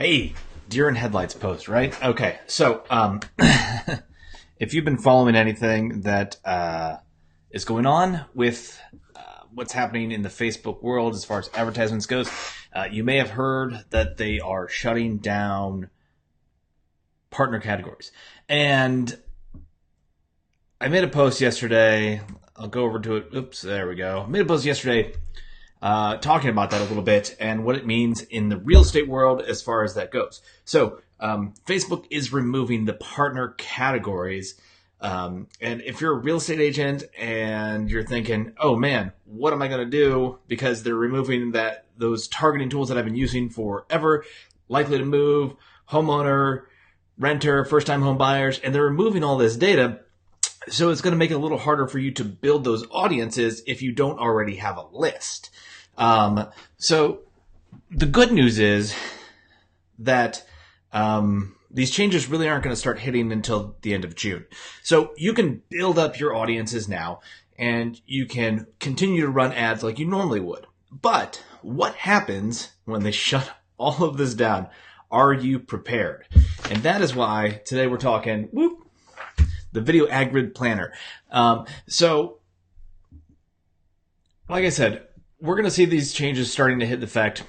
Hey, deer in headlights post, right? Okay, so if you've been following anything that is going on with what's happening in the Facebook world as far as advertisements goes, you may have heard that they are shutting down partner categories. And I made a post yesterday. I'll go over to it. Oops, there we go. I made a post yesterday talking about that a little bit and what it means in the real estate world as far as that goes. So Facebook is removing the partner categories. And if you're a real estate agent and you're thinking, oh man, what am I going to do? Because they're removing those targeting tools that I've been using forever, likely to move, homeowner, renter, first-time home buyers, and they're removing all this data. So it's going to make it a little harder for you to build those audiences if you don't already have a list. So the good news is that these changes really aren't going to start hitting until the end of June. So you can build up your audiences now and you can continue to run ads like you normally would. But what happens when they shut all of this down? Are you prepared? And that is why today we're talking the video ad grid planner. So like I said, we're going to see these changes starting to hit effect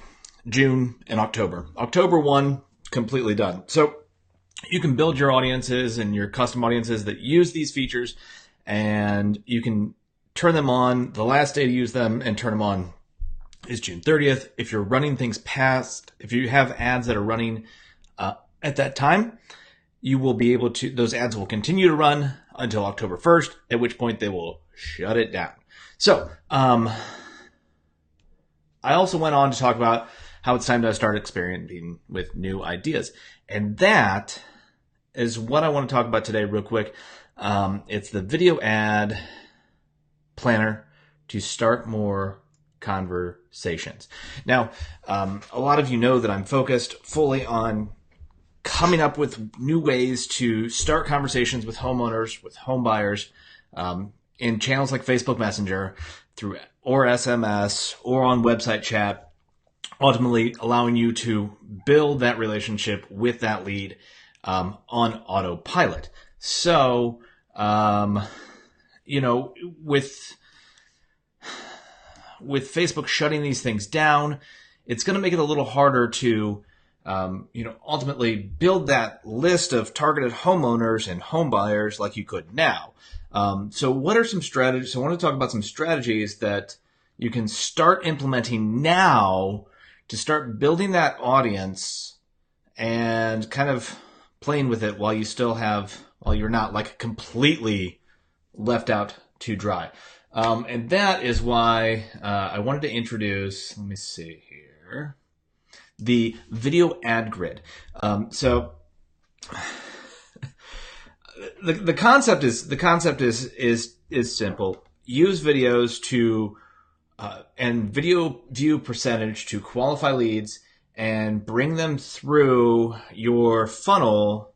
June and October. October 1, completely done. So you can build your audiences and your custom audiences that use these features, and you can turn them on. The last day to use them and turn them on is June 30th. If you're running things if you have ads that are running at that time, you will be able to, those ads will continue to run until October 1st, at which point they will shut it down. So, I also went on to talk about how it's time to start experimenting with new ideas. And that is what I want to talk about today real quick. It's the video ad planner to start more conversations. Now, a lot of you know that I'm focused fully on coming up with new ways to start conversations with homeowners, with home buyers, in channels like Facebook Messenger, or SMS, or on website chat, ultimately allowing you to build that relationship with that lead on autopilot. So, with Facebook shutting these things down, it's going to make it a little harder to ultimately build that list of targeted homeowners and home buyers like you could now. So what are some strategies? So I want to talk about some strategies that you can start implementing now to start building that audience and kind of playing with it while you're not like completely left out to dry. And that is why I wanted to introduce, let me see here, the video ad grid. So the concept is simple. Use videos to and video view percentage to qualify leads and bring them through your funnel,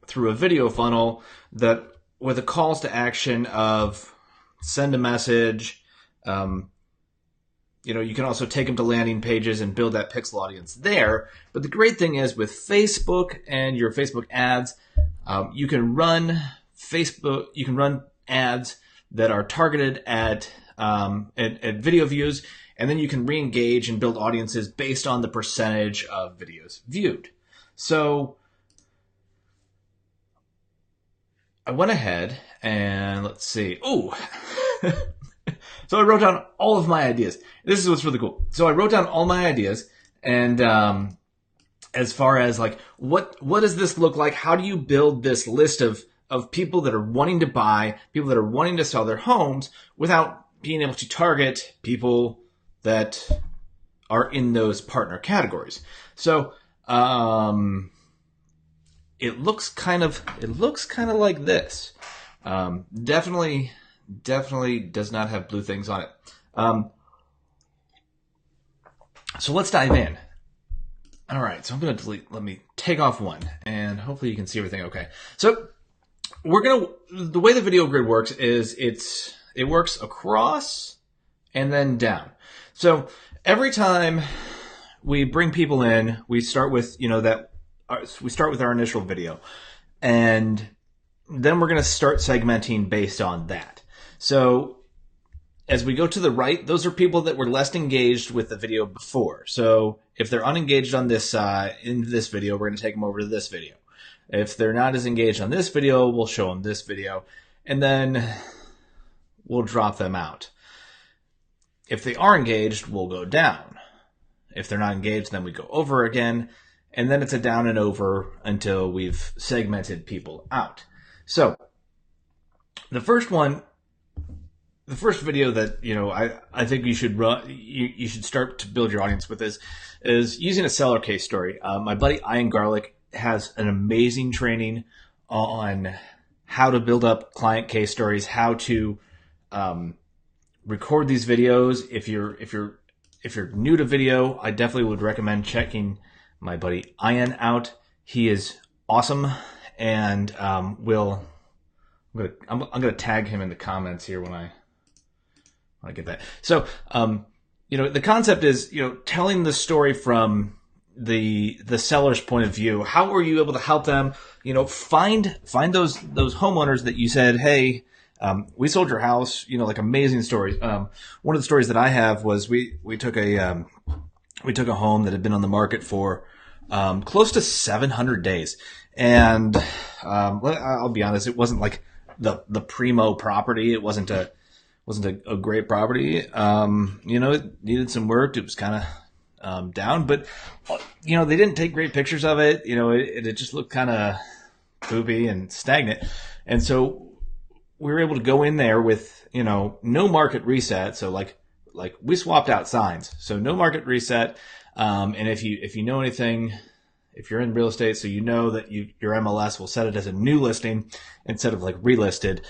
through a video funnel that with the calls to action of send a message. You can also take them to landing pages and build that pixel audience there. But the great thing is with Facebook and your Facebook ads, you can run ads that are targeted at video views, and then you can re-engage and build audiences based on the percentage of videos viewed. So I went ahead and let's see. So I wrote down all of my ideas. This is what's really cool. So I wrote down all my ideas, and as far as like what does this look like? How do you build this list of people that are wanting to buy, people that are wanting to sell their homes without being able to target people that are in those partner categories? So it looks kind of like this. Definitely does not have blue things on it. So let's dive in. All right, so I'm going to delete. Let me take off one, and hopefully you can see everything okay. So the way the video grid works is it works across and then down. So every time we bring people in. We start with we start with our initial video, and then we're going to start segmenting based on that. So as we go to the right, those are people that were less engaged with the video before. So if they're unengaged on this in this video, we're going to take them over to this video. If they're not as engaged on this video, we'll show them this video, and then we'll drop them out. If they are engaged, we'll go down. If they're not engaged, then we go over again, and then it's a down and over until we've segmented people out. So the first video that I think you should run, you should start to build your audience with is using a seller case story. My buddy Ian Garlic has an amazing training on how to build up client case stories, how to record these videos. If you're new to video, I definitely would recommend checking my buddy Ian out. He is awesome, and I'm gonna tag him in the comments here when I get that. So the concept is telling the story from the seller's point of view. How were you able to help them? Find those homeowners that you said, hey, we sold your house. Like amazing stories. One of the stories that I have was we took a home that had been on the market for close to 700 days, and I'll be honest, it wasn't like the primo property. It wasn't a great property. It needed some work. It was kind of down, but they didn't take great pictures of it. It just looked kind of poopy and stagnant, and so we were able to go in there with no market reset. So like we swapped out signs, so no market reset. And if you know anything, if you're in real estate, so that your MLS will set it as a new listing instead of like relisted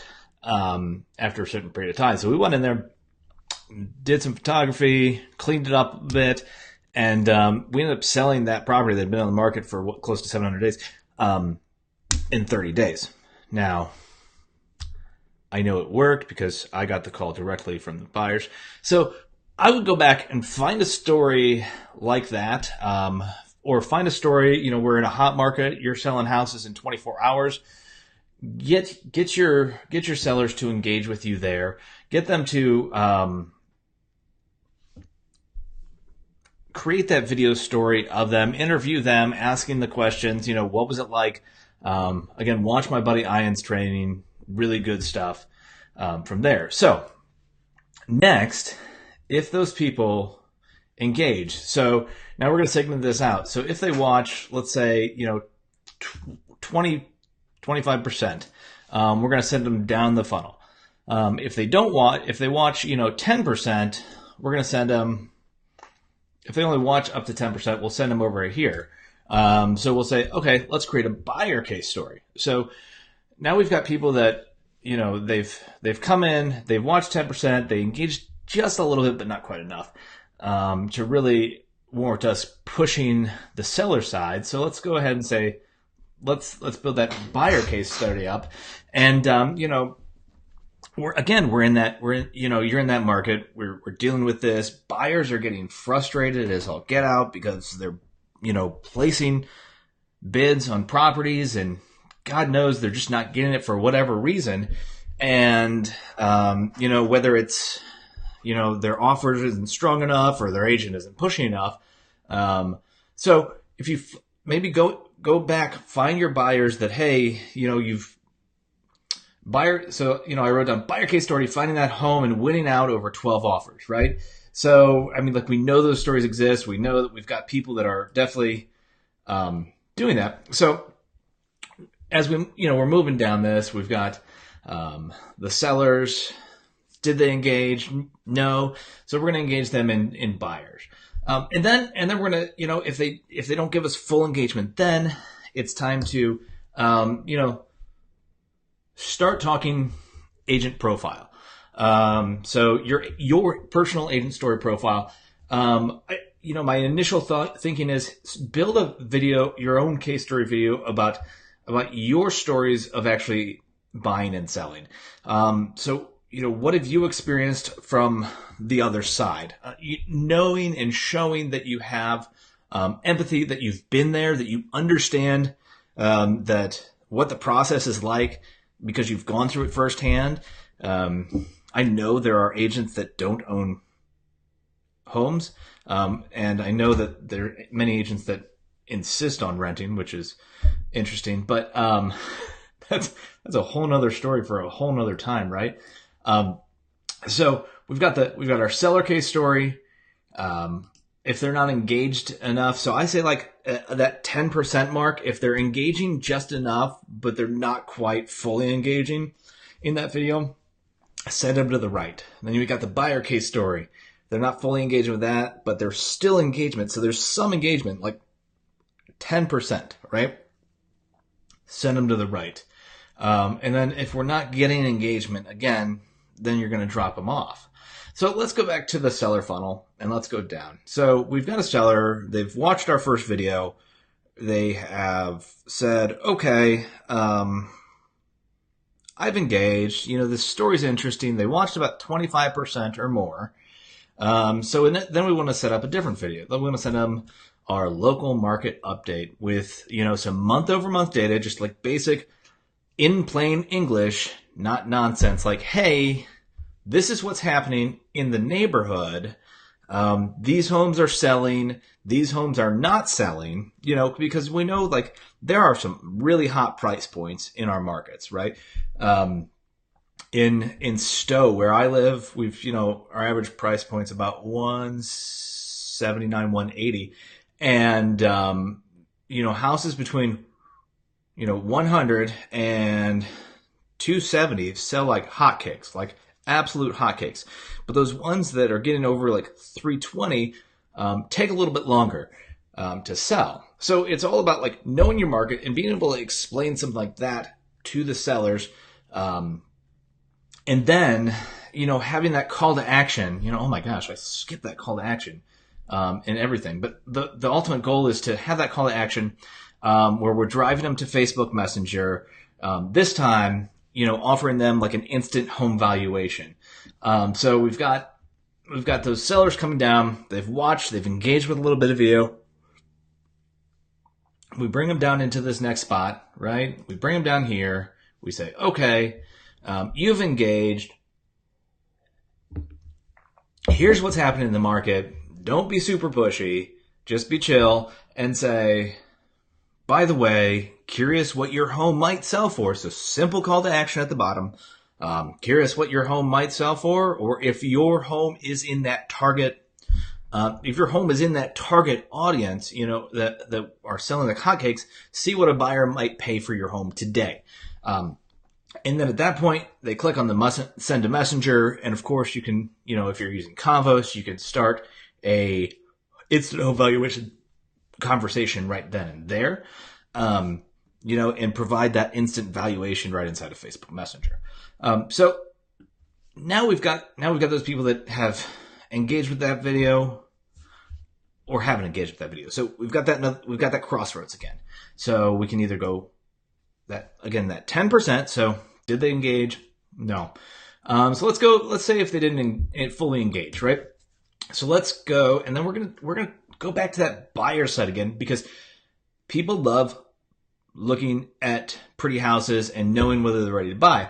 after a certain period of time. So we went in there, did some photography, cleaned it up a bit, and we ended up selling that property that had been on the market for close to 700 days in 30 days. Now, I know it worked because I got the call directly from the buyers. So I would go back and find a story like that, or find a story, we're in a hot market, you're selling houses in 24 hours. Get your sellers to engage with you there. Get them to create that video story of them, interview them, asking the questions, what was it like? Again, watch my buddy Ian's training, really good stuff from there. So next, if those people engage, so now we're going to segment this out. So if they watch, let's say, 25%, we're going to send them down the funnel. If they watch, 10%, we're going to send them, if they only watch up to 10%, we'll send them over here. So we'll say, okay, let's create a buyer case story. So now we've got people that, they've come in, they've watched 10%, they engaged just a little bit, but not quite enough, to really warrant us pushing the seller side. So let's go ahead and say, let's build that buyer case study up. And, you're in that market. We're dealing with this. Buyers are getting frustrated as all get out because they're, placing bids on properties, and God knows they're just not getting it for whatever reason. And, whether it's, their offer isn't strong enough or their agent isn't pushing enough. So if you maybe go back, find your buyers that, hey, I wrote down buyer case story, finding that home and winning out over 12 offers, right? So, we know those stories exist. We know that we've got people that are definitely doing that. So as we're moving down this, we've got the sellers. Did they engage? No. So we're going to engage them in buyers. And then we're going to, if they don't give us full engagement, then it's time to, start talking agent profile. So your personal agent story profile. My initial thinking is build a video, your own case story video about your stories of actually buying and selling. So what have you experienced from the other side? Knowing and showing that you have empathy, that you've been there, that you understand that what the process is like because you've gone through it firsthand. I know there are agents that don't own homes, and I know that there are many agents that insist on renting, which is interesting. But that's a whole nother story for a whole nother time, right? So we've got our seller case story. If they're not engaged enough, so I say like that 10% mark, if they're engaging just enough, but they're not quite fully engaging in that video, send them to the right. And then we got the buyer case story. They're not fully engaged with that, but there's still engagement. So there's some engagement, like 10%, right? Send them to the right. And then if we're not getting engagement, again, then you're going to drop them off. So let's go back to the seller funnel and let's go down. So we've got a seller. They've watched our first video. They have said, okay, I've engaged. This story's interesting. They watched about 25% or more. So then we want to set up a different video. Then we want to send them our local market update with, some month-over-month data, just like basic in plain English, not nonsense. Like, hey, this is what's happening in the neighborhood. These homes are selling. These homes are not selling, because we know like there are some really hot price points in our markets, right? In Stowe, where I live, we've, our average price point's about 179, 180. And, houses between, 100 and 270 sell like hotcakes, like absolute hotcakes. But those ones that are getting over like 320 take a little bit longer to sell. So it's all about like knowing your market and being able to explain something like that to the sellers. And then, having that call to action, oh my gosh, I skipped that call to action and everything. But the ultimate goal is to have that call to action where we're driving them to Facebook Messenger. This time, offering them like an instant home valuation. So we've got those sellers coming down. They've watched, they've engaged with a little bit of video. We bring them down into this next spot, right? We bring them down here. We say, okay, you've engaged. Here's what's happening in the market. Don't be super pushy. Just be chill and say, by the way, curious what your home might sell for. So simple call to action at the bottom. Curious what your home might sell for, or if your home is in that target, if your home is in that target audience, that are selling like hotcakes, see what a buyer might pay for your home today. And then at that point, they click on the send to messenger. And of course you can, if you're using Convos, you can start a instant home valuation conversation right then and there. And provide that instant valuation right inside of Facebook Messenger. So now we've got those people that have engaged with that video or haven't engaged with that video. So we've got that crossroads again. So we can either go that 10%. So did they engage? No. So let's say if they didn't fully engage, right? So let's go, and then we're going to go back to that buyer side again, because people love looking at pretty houses and knowing whether they're ready to buy.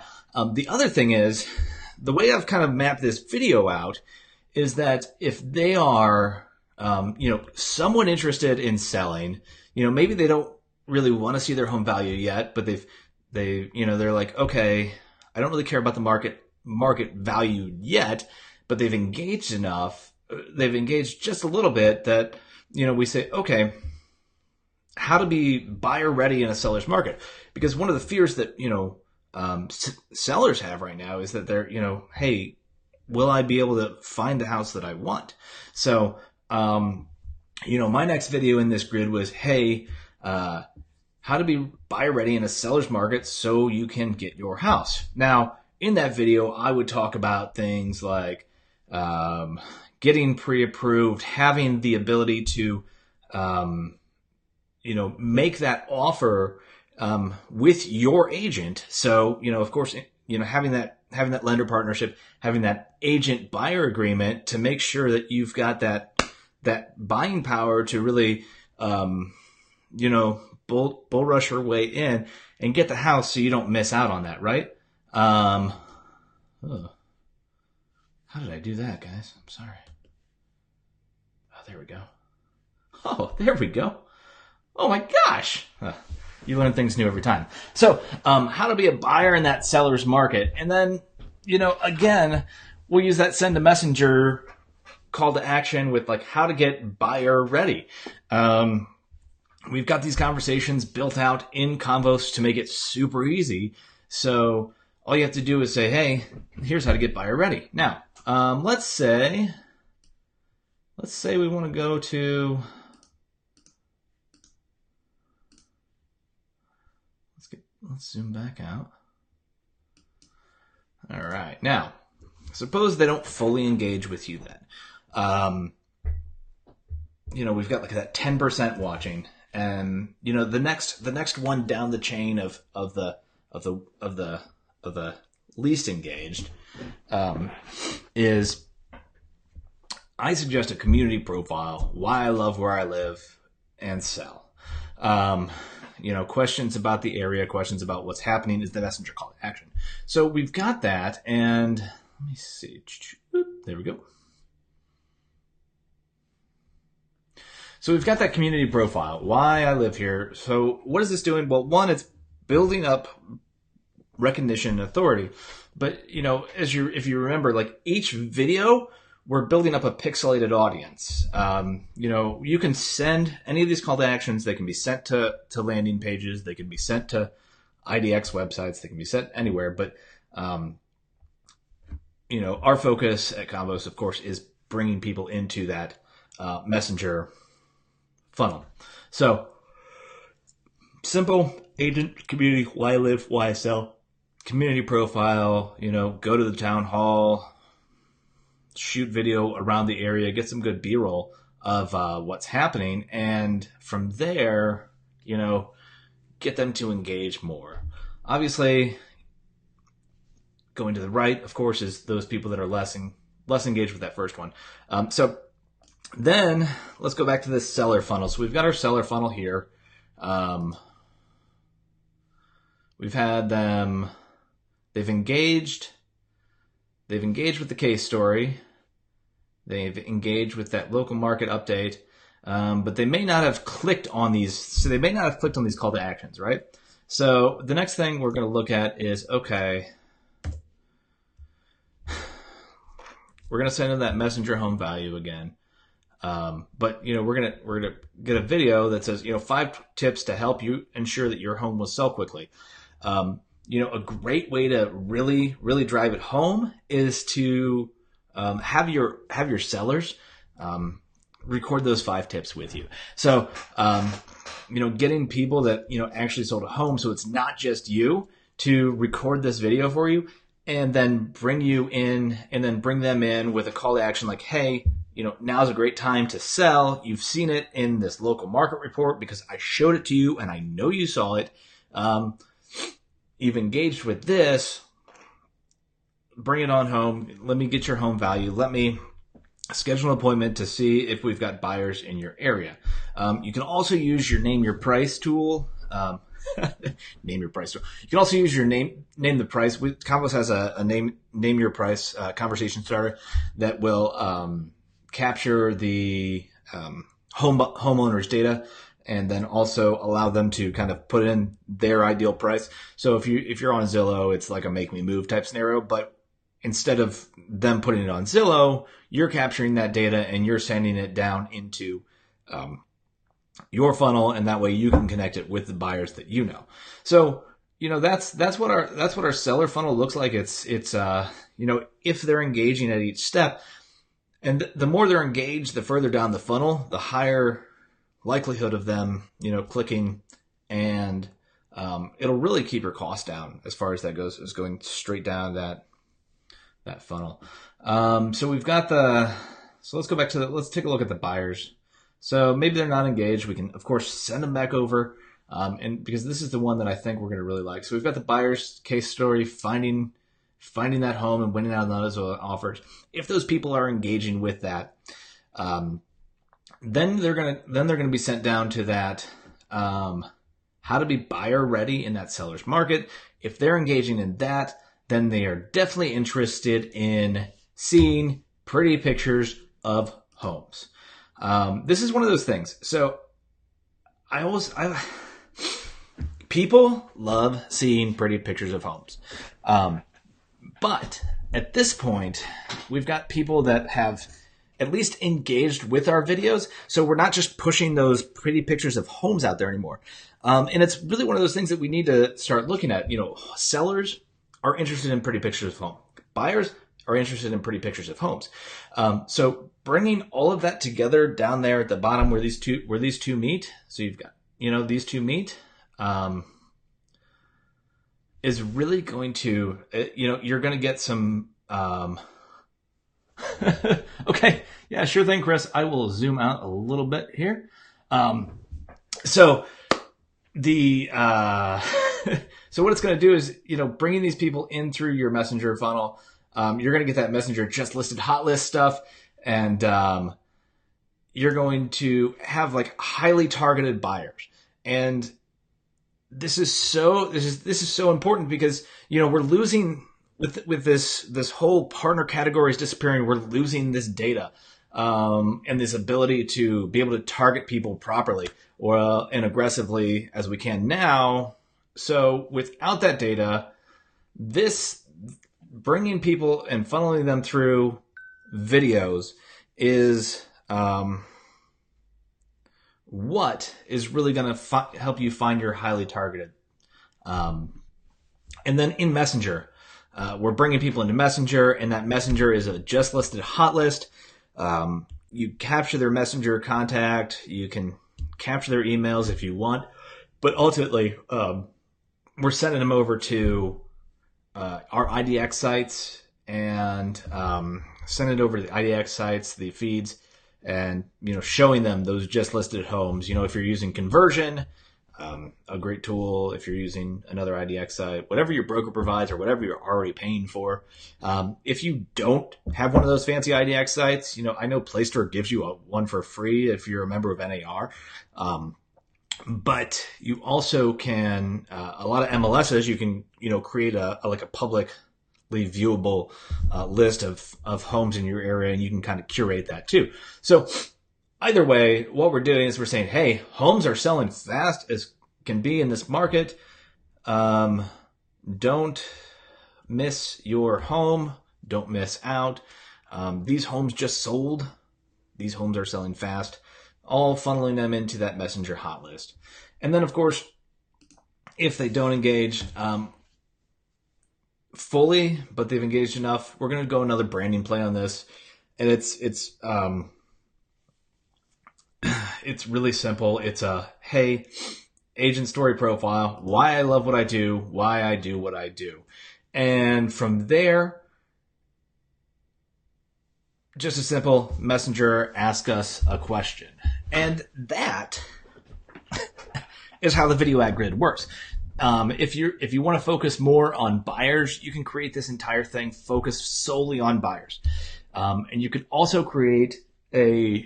The other thing is, the way I've kind of mapped this video out is that if they are, someone interested in selling, maybe they don't really want to see their home value yet, but they're like, okay, I don't really care about the market value yet, but they've engaged enough. They've engaged just a little bit that, we say, okay, how to be buyer ready in a seller's market. Because one of the fears that, sellers have right now is that they're, hey, will I be able to find the house that I want? So, my next video in this grid was, hey, how to be buyer ready in a seller's market so you can get your house. Now, in that video, I would talk about things like, getting pre-approved, having the ability to, make that offer with your agent. So, of course, having that lender partnership, having that agent buyer agreement to make sure that you've got that that buying power to really, bull rush her way in and get the house so you don't miss out on that, right? Oh. How did I do that, guys? I'm sorry. Oh, there we go. Oh, there we go. Oh my gosh. You learn things new every time. So, how to be a buyer in that seller's market. And then, again, we'll use that send a messenger call to action with like how to get buyer ready. We've got these conversations built out in Convos to make it super easy. So all you have to do is say, hey, here's how to get buyer ready. Now, let's say we want to go to, let's zoom back out. All right. Now, suppose they don't fully engage with you then. We've got like that 10% watching, and the next one down the chain of the least engaged is I suggest a community profile, why I love where I live and sell. Questions about the area, questions about what's happening is the messenger call to action. So we've got that, and let me see. There we go. So we've got that community profile, why I live here. So what is this doing? Well, one, it's building up recognition and authority. But, if you remember, like each video, we're building up a pixelated audience. You can send any of these call to actions. They can be sent to landing pages. They can be sent to IDX websites. They can be sent anywhere. But, our focus at Convos, of course, is bringing people into that messenger funnel. So simple agent community, why I live, why I sell, community profile, go to the town hall, shoot video around the area, get some good B-roll of what's happening. And from there, get them to engage more. Obviously, going to the right, of course, is those people that are less engaged with that first one. So then let's go back to this seller funnel. So we've got our seller funnel here. We've had them, they've engaged with the case story. They've engaged with that local market update, but they may not have clicked on these. So they may not have clicked on these call to actions, right? So the next thing we're going to look at is, okay, we're going to send in that messenger home value again. But we're gonna get a video that says 5 tips to help you ensure that your home will sell quickly. A great way to really drive it home is to have your sellers record those 5 tips with you. So getting people that actually sold a home, so it's not just you, to record this video for you and then bring you in and then bring them in with a call to action like, hey, now's a great time to sell. You've seen it in this local market report because I showed it to you and I know you saw it. You've engaged with this. Bring it on home. Let me get your home value. Let me schedule an appointment to see if we've got buyers in your area. You can also use your name your price tool. Name your price tool. You can also use your name the price. Convos has a name your price conversation starter that will capture the homeowner's data and then also allow them to kind of put in their ideal price. So if you're on Zillow, it's like a make me move type scenario, but instead of them putting it on Zillow, you're capturing that data and you're sending it down into your funnel, and that way you can connect it with the buyers that you know. So that's what our seller funnel looks like. It's if they're engaging at each step. And the more they're engaged, the further down the funnel, the higher likelihood of them, clicking, and it'll really keep your cost down as far as that goes, is going straight down that funnel. So we've got let's go back to let's take a look at the buyers. So maybe they're not engaged. We can, of course, send them back over. And because this is the one that I think we're going to really like. So we've got the buyer's case story, finding that home and winning out on those offers. If those people are engaging with that, Then they're gonna be sent down to that how to be buyer ready in that seller's market. If they're engaging in that, then they are definitely interested in seeing pretty pictures of homes. This is one of those things. So people love seeing pretty pictures of homes. But at this point, we've got people that have at least engaged with our videos. So we're not just pushing those pretty pictures of homes out there anymore. And it's really one of those things that we need to start looking at. You know, sellers are interested in pretty pictures of homes. Buyers are interested in pretty pictures of homes. So bringing all of that together down there at the bottom where these two meet. So you've got, these two meet, is really going to, you're going to get some, okay. Yeah, sure thing, Chris. I will zoom out a little bit here. So what it's going to do is, bringing these people in through your messenger funnel, you're going to get that messenger just listed hot list stuff. And, you're going to have like highly targeted buyers. And this is so important because, we're losing with this whole partner categories disappearing. We're losing this data, and this ability to be able to target people properly and aggressively as we can now. So without that data, this bringing people and funneling them through videos is what is really going to help you find your highly targeted. And then in Messenger, we're bringing people into Messenger, and that Messenger is a just listed hot list. You capture their Messenger contact. You can capture their emails if you want, but ultimately, we're sending them over to our IDX sites and send it over to the IDX sites, the feeds, and showing them those just listed homes. If you're using Conversion, a great tool. If you're using another IDX site, whatever your broker provides or whatever you're already paying for. If you don't have one of those fancy IDX sites, I know PlayStore gives you one for free if you're a member of NAR. But you also can, a lot of MLSs, you can, create a publicly viewable list of homes in your area, and you can kind of curate that too. So either way, what we're doing is we're saying, hey, homes are selling fast as can be in this market. Don't miss your home. Don't miss out. These homes just sold. These homes are selling fast. All funneling them into that Messenger hot list. And then, of course, if they don't engage fully, but they've engaged enough, we're going to go another branding play on this. And it's really simple. It's hey, agent story profile, why I love what I do, why I do what I do. And from there, just a simple Messenger, ask us a question. And that is how the video ad grid works. If you want to focus more on buyers, you can create this entire thing focused solely on buyers. And you could also create a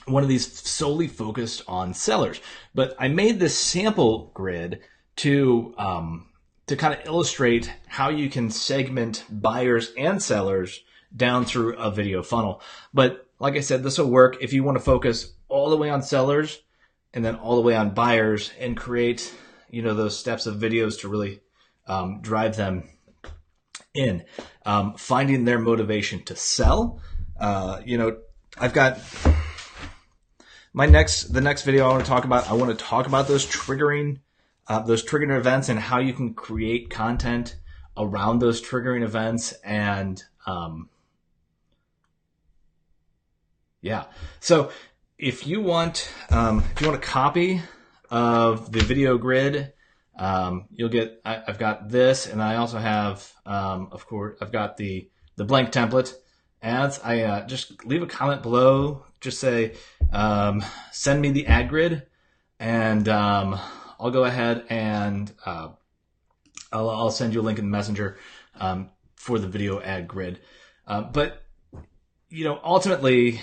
one of these solely focused on sellers. But I made this sample grid to kind of illustrate how you can segment buyers and sellers down through a video funnel. But like I said, this will work if you want to focus all the way on sellers and then all the way on buyers and create, those steps of videos to really drive them in, finding their motivation to sell. I've got the next video I want to talk about. I want to talk about those triggering events and how you can create content around those triggering events. And so if you want a copy of the video grid, you'll get. I've got this, and I also have, of course, I've got the blank template ads. I just leave a comment below. Just say, send me the ad grid, and I'll go ahead and I'll send you a link in the Messenger for the video ad grid. But ultimately,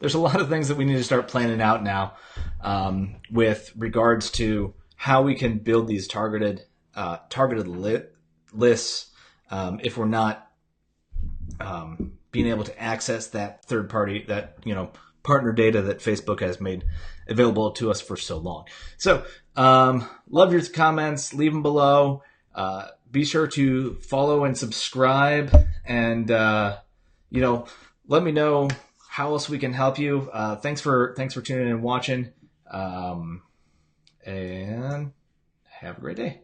there's a lot of things that we need to start planning out now with regards to how we can build these targeted lists if we're not being able to access that third party, that partner data that Facebook has made available to us for so long. So love your comments, leave them below. Be sure to follow and subscribe, and let me know how else we can help you. Thanks for tuning in and watching, and have a great day.